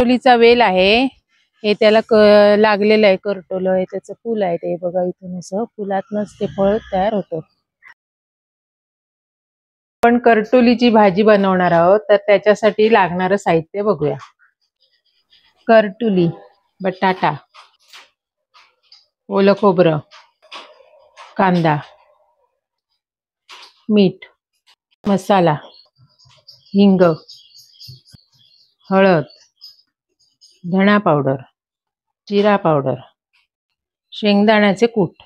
करटोलीचा वेल आहे हे, त्याला लागलेलं आहे करटोल आहे, त्याचं फुल आहे ते बघा. इथून असं फुलातनच ते फळ तयार होतं. आपण करटोलीची भाजी बनवणार आहोत, तर त्याच्यासाठी लागणारं साहित्य बघूया. करटोली, बटाटा, ओलं खोबरं, कांदा, मीठ, मसाला, हिंग, हळद, धणा पावडर, जिरा पावडर, शेंगदाण्याचे कूट,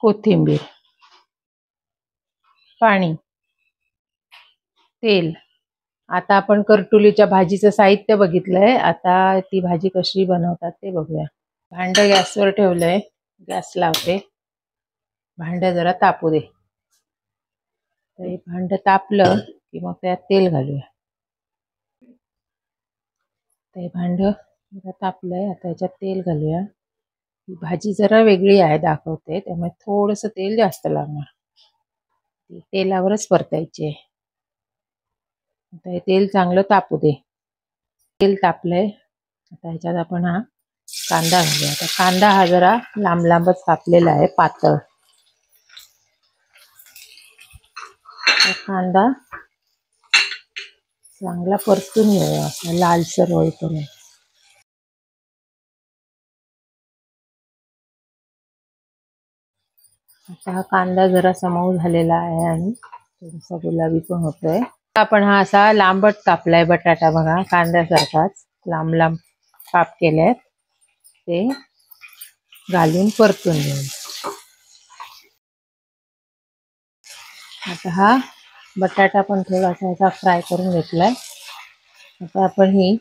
कोथिंबीर, पाणी, तेल. आता आपण करटोलीच्या भाजीचं साहित्य बघितलंय. आता ती भाजी कशी बनवतात ते बघूया. भांड गॅसवर ठेवलंय, गॅस लावते. भांड जरा तापू दे. तर भांड तापलं की मग त्यात तेल घालूया. ते भांड जरा तापलंय, आता याच्यात तेल घालूया. ही भाजी जरा वेगळी आहे दाखवते, त्यामुळे थोडंसं तेल जास्त लागणार. तेलावरच परतायची आहे. आता हे तेल चांगलं तापू दे. तेल तापलंय, आता ह्याच्यात आपण हा कांदा घालूया. आता कांदा हा जरा लांब लांबच कापलेला आहे, पातळ. कांदा चांगला परतून घेऊया, असा लालसर होईपर्यंत. आता हा कांदा जरा मऊ झालेला आहे आणि थोडासा गुलाबी पण होतोय. आपण हा असा लांबट कापलाय बटाटा बघा, कांद्यासारखाच लांब लांब काप केलेत, ते घालून परतून घेऊ. आता हा बटाटा पण थोडासा असा फ्राय करून घेतलाय. आता आपण ही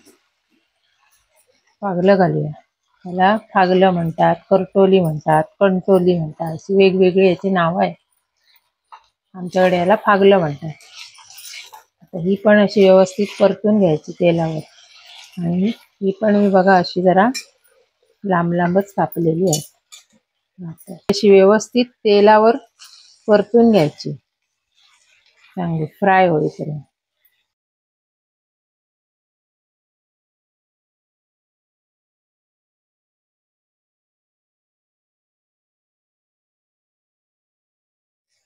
फागलं घालूया. त्याला फागलं म्हणतात, करटोली म्हणतात, कंटोली म्हणतात, अशी वेगवेगळी याची नाव आहे. आमच्याकडे याला फागलं म्हणतात. आता ही पण अशी व्यवस्थित परतून घ्यायची तेलावर. आणि ही पण मी बघा अशी जरा लांब लांबच कापलेली आहे. अशी व्यवस्थित तेलावर परतून घ्यायची, चांगली फ्राय होईपर्यंत.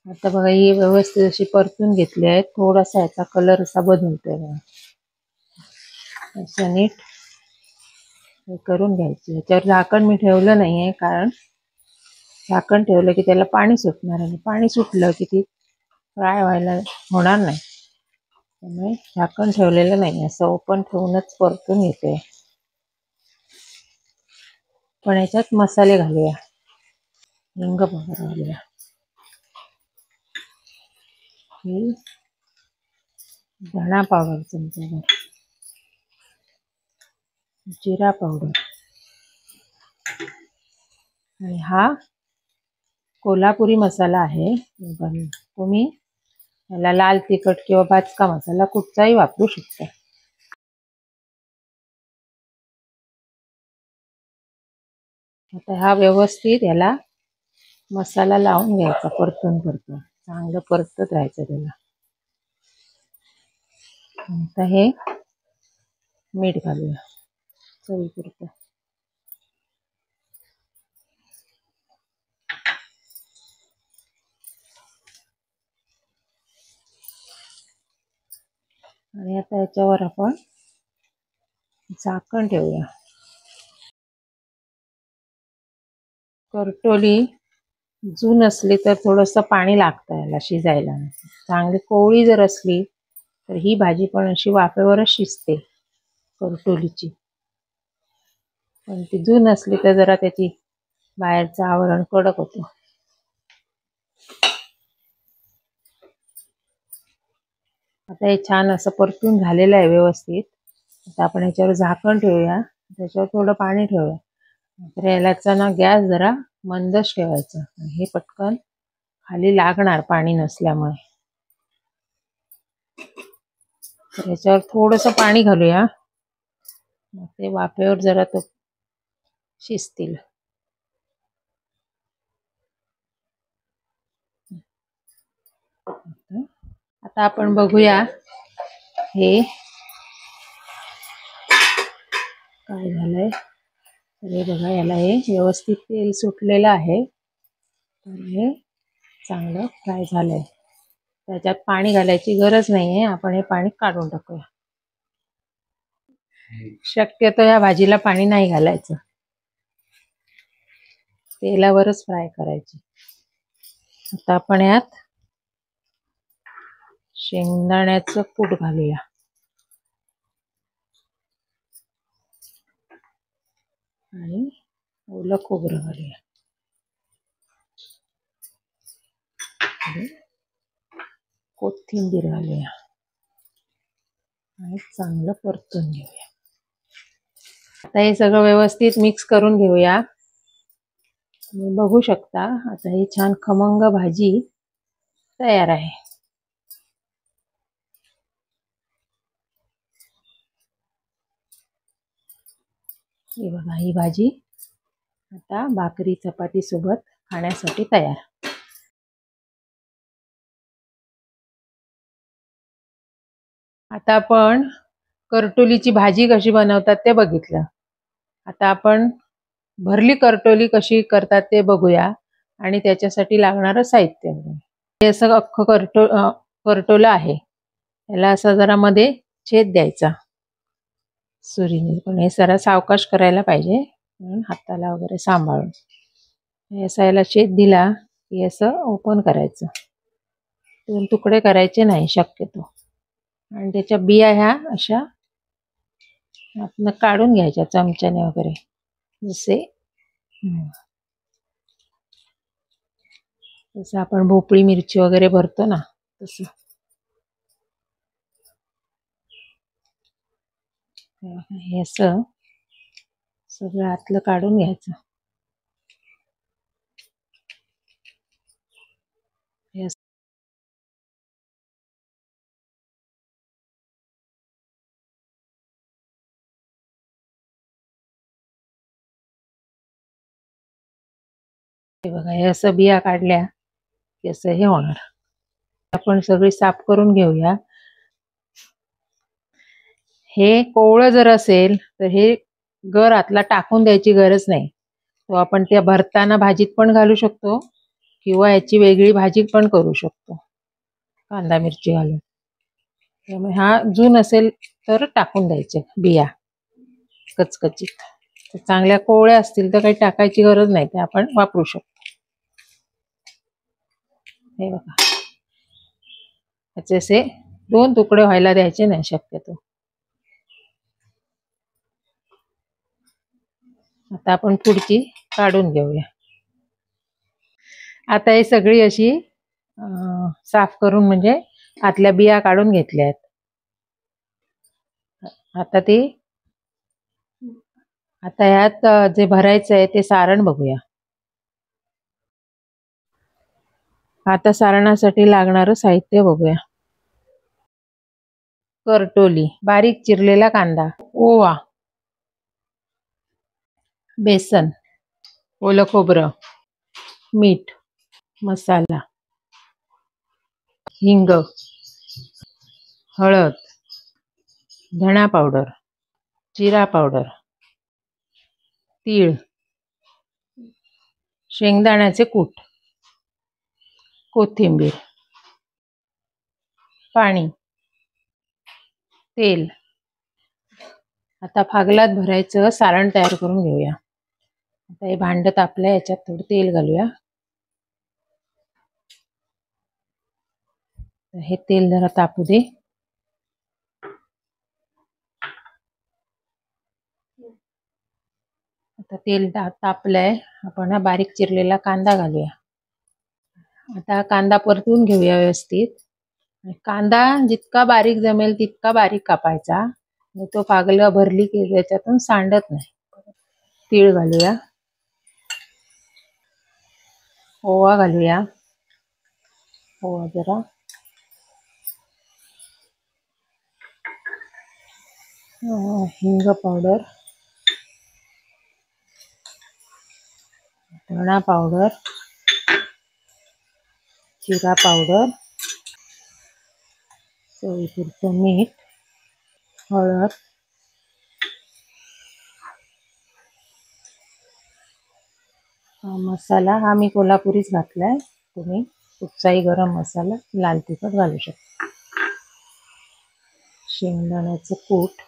आता बघा ही व्यवस्थित अशी परतून घेतली आहे. थोडासा याचा कलर असा बदलतोय बघा. असं नीट हे करून घ्यायची. याच्यावर झाकण मी ठेवलं नाहीये, कारण झाकण ठेवलं की त्याला पाणी सुटणार आहे. पाणी सुटलं की ती फ्राय व्हायला होणार नाही, त्यामुळे झाकण ठेवलेलं नाही, असं ओपन ठेवूनच परतून घेते. पण याच्यात मसाले घालूया. हिंग पावडर घालूया, धणा पावडर चमचाभर, जिरा पावडर, आणि हा कोल्हापुरी मसाला आहे. तुम्ही याला लाल तिखट किंवा भाजका मसाला कुठचाही वापरू शकता. आता हा व्यवस्थित याला मसाला लावून घ्यायचा, परतून परतून चांगलं परतत राहायचं त्याला. आता हे मीठ घालूया चवीपुरतं. आणि आता याच्यावर आपण झाकण ठेवूया. करटोली जून असली तर थोडंसं पाणी लागतं याला शिजायला. चांगली कोवळी जर असली तर ही भाजी पण अशी वाफेवरच शिजते करटोलीची. पण ती जून असली तर जरा त्याची बाहेरचं आवरण कडक होतं. आता हे छान असं परतून झालेलं आहे व्यवस्थित. आता आपण याच्यावर झाकण ठेवूया, त्याच्यावर थोडं पाणी ठेवूया. तर यालाचा ना गॅस जरा मंदच ठेवायचा, हे पटकन खाली लागणार पाणी नसल्यामुळे. तर याच्यावर थोडंसं पाणी घालूया, मग ते वाफेवर जरा तो शिजतील. आता आपण बघूया हे झालंय. तर हे बघा, याला हे व्यवस्थित तेल सुटलेलं आहे. तर हे चांगलं फ्राय झालंय. त्याच्यात पाणी घालायची गरज नाहीये. आपण हे पाणी काढून टाकूया. शक्यतो या भाजीला पाणी नाही घालायचं, तेलावरच फ्राय करायची. आता आपण यात शेंगदाण्याचं कूट घालूया आणि ओलं खोबरं घालूया आणि कोथिंबीर घालूया आणि चांगलं परतून घेऊया. आता हे सगळं व्यवस्थित मिक्स करून घेऊया. तुम्ही बघू शकता आता ही छान खमंग भाजी तयार आहे. हे बघा, ही भाजी आता भाकरी चपाती सोबत खाण्यासाठी तयार. आता आपण करटोलीची भाजी कशी बनवतात ते बघितलं. आता आपण भरली करटोली कशी करतात ते बघूया आणि त्याच्यासाठी लागणारं साहित्य. हे असं अख्खं करटोलं आहे. याला असं जरा मध्ये छेद द्यायचा सुरीने, पण हे जरा सावकाश करायला पाहिजे म्हणून हाताला वगैरे सांभाळून. हे असं याला छेद दिला की असं ओपन करायचं. 2 तुकडे करायचे नाही शक्यतो. आणि त्याच्या बिया ह्या अशा आपण काढून घ्यायच्या चमच्याने वगैरे, जसे जसं आपण भोपळी मिरची वगैरे भरतो ना तसं. हे असं सगळं आतलं काढून घ्यायचं. हे बघा, हे असं बिया काढल्या की असं हे होणार. आपण सगळी साफ करून घेऊया. हे कोवळं जर असेल तर हे गर आतला टाकून द्यायची गरज नाही. तो आपण त्या भरताना भाजीत पण घालू शकतो किंवा याची वेगळी भाजी पण करू शकतो कांदा मिरची घालून. त्यामुळे हा जून असेल तर टाकून द्यायचे बिया कचकचीत. चांगल्या कोवळ्या असतील तर काही टाकायची गरज नाही, ते आपण वापरू शकतो. हे बघा, याचे असे 2 तुकडे व्हायला द्यायचे नाही शक्यतो. आता आपण पुढची काढून घेऊया. आता ही सगळी अशी साफ करून म्हणजे आतल्या बिया काढून घेतल्या आहेत. आता यात जे भरायचं आहे ते सारण बघूया. आता सारणासाठी लागणारं साहित्य बघूया. करटोली, बारीक चिरलेला कांदा, ओवा, बेसन, ओलं खोबरं, मीठ, मसाला, हिंग, हळद, धणा पावडर, जिरा पावडर, तीळ, शेंगदाण्याचे कूट, कोथिंबीर, पाणी, तेल. आता फागलात भरायचं सारण तयार करून घेऊया. आता हे भांड तापलं, याच्यात थोडं तेल घालूया. हे तेल जरा तापू दे. आता तेल तापलंय, आपण हा बारीक चिरलेला कांदा घालूया. आता कांदा परतून घेऊया व्यवस्थित. कांदा जितका बारीक जमेल तितका बारीक कापायचा, तो फागलं भरली की त्याच्यातून सांडत नाही. तीळ घालूया, ओवा घालूया, ओवा जरा, हिंग पावडर, धणा पावडर, जिरा पावडर, चवीपुरतं मीठ, हळद, हा मसाला हा मी कोल्हापुरीच घातलाय. तुम्ही कुठचाही गरम मसाला, लाल तिखट घालू शकता. शेंगदाण्याचं कूट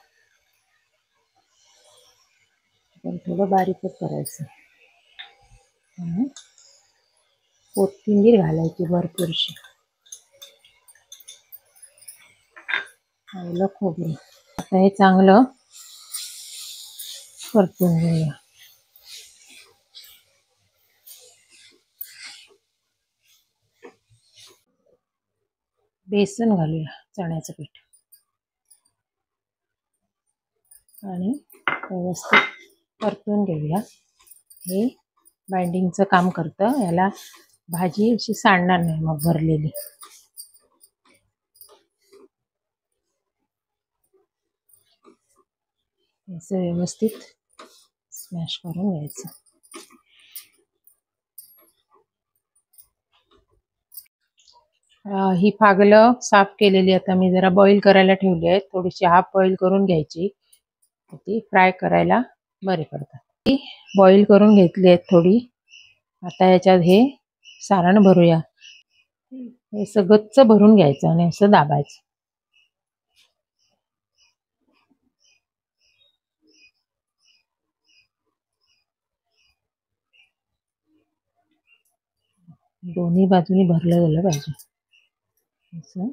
पण थोडं बारीकच करायचं. कोथिंबीर घालायची भरपूरशी. आलं खोबरं. आता हे चांगलं परतून घेऊया. बेसन घालूया, चण्याचं पीठ, आणि व्यवस्थित परतून घेऊया. हे बाइंडिंगचं काम करतं. याला भाजी अशी सांडणार नाही मग भरलेली. असं व्यवस्थित स्मॅश करून घ्यायचं. ही फागलं साफ केलेली आता मी जरा बॉईल करायला ठेवली आहे. थोडीशी हाफ बॉईल करून घ्यायची. ती फ्राय करायला बरे पडतात. ती बॉईल करून घेतली आहेत थोडी. आता याच्यात हे सारण भरूया. हे असं गच्च भरून घ्यायचं आणि असं दाबायचं. दोन्ही बाजूनी भरलं गेलं पाहिजे. असं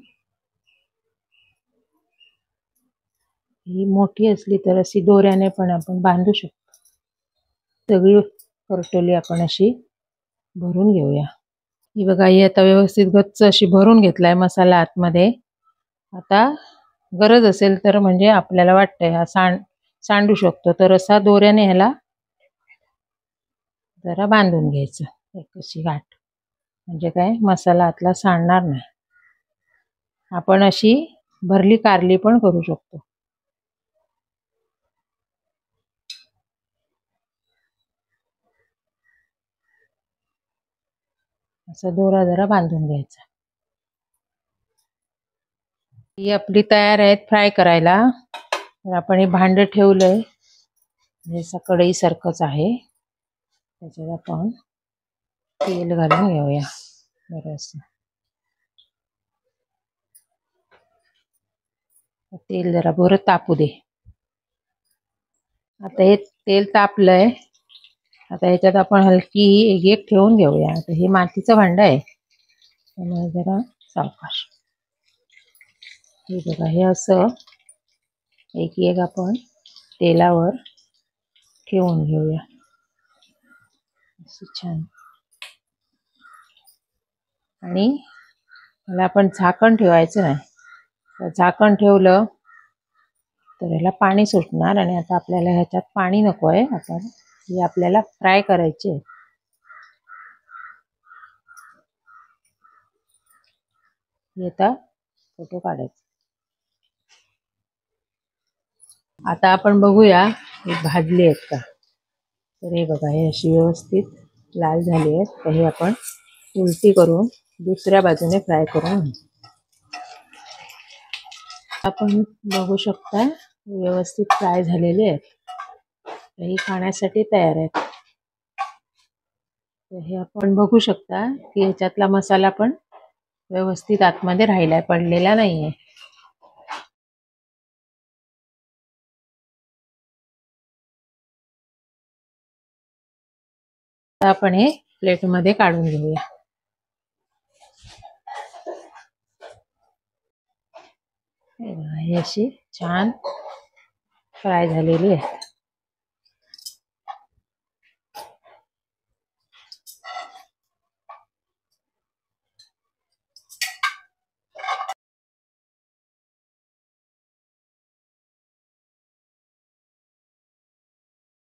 ही मोठी असली तर अशी दोऱ्याने पण आपण बांधू शकतो. सगळी करटोली आपण अशी भरून घेऊया. ही बघा, ही आता व्यवस्थित गच्च अशी भरून घेतलाय मसाला आतमध्ये. आता गरज असेल तर म्हणजे आपल्याला वाटतंय हा सांडू शकतो तर असा दोऱ्याने ह्याला जरा बांधून घ्यायचं. एक अशी गाठ, म्हणजे काय मसाला आतला सांडणार नाही. आपण अशी भरली कारली पण करू शकतो. असा दोरा जरा बांधून घ्यायचा. ही आपली तयार आहेत फ्राय करायला. तर आपण हे भांड ठेवलंय, हे कढई सारखंच आहे. त्याच्यात आपण तेल घालून घेऊया बरंच. तेल जरा बरं तापू दे. आता हे तेल तापलंय. आता ह्याच्यात आपण हलकी एक ठेवून घेऊया. आता हे मातीचं भांड आहे त्यामुळे जरा सावकाश. हे बघा, हे असं एक एक आपण तेलावर ठेवून घेऊया. असं छान. आणि मला आपण झाकण ठेवायचं नाही. तर झाकण ठेवलं तर ह्याला पाणी सुटणार आणि आता आपल्याला ह्याच्यात पाणी नको आहे. आपण हे आपल्याला फ्राय करायचे. हे आता फोटो काढायचे. आता आपण बघूया हे भाजले आहेत का. तर हे बघा, हे अशी व्यवस्थित लाल झाली आहेत. तर हे आपण उलटी करून दुसऱ्या बाजूने फ्राय करून आपण बघू शकता व्यवस्थित फ्राय झालेले आहेत. ही खाण्यासाठी तयार आहेत. तर हे आपण बघू शकता की ह्याच्यातला मसाला पण व्यवस्थित आतमध्ये राहिलाय, पडलेला नाहीये. आता आपण हे प्लेटमध्ये काढून घेऊया. हे अशी छान फ्राय झालेली आहे.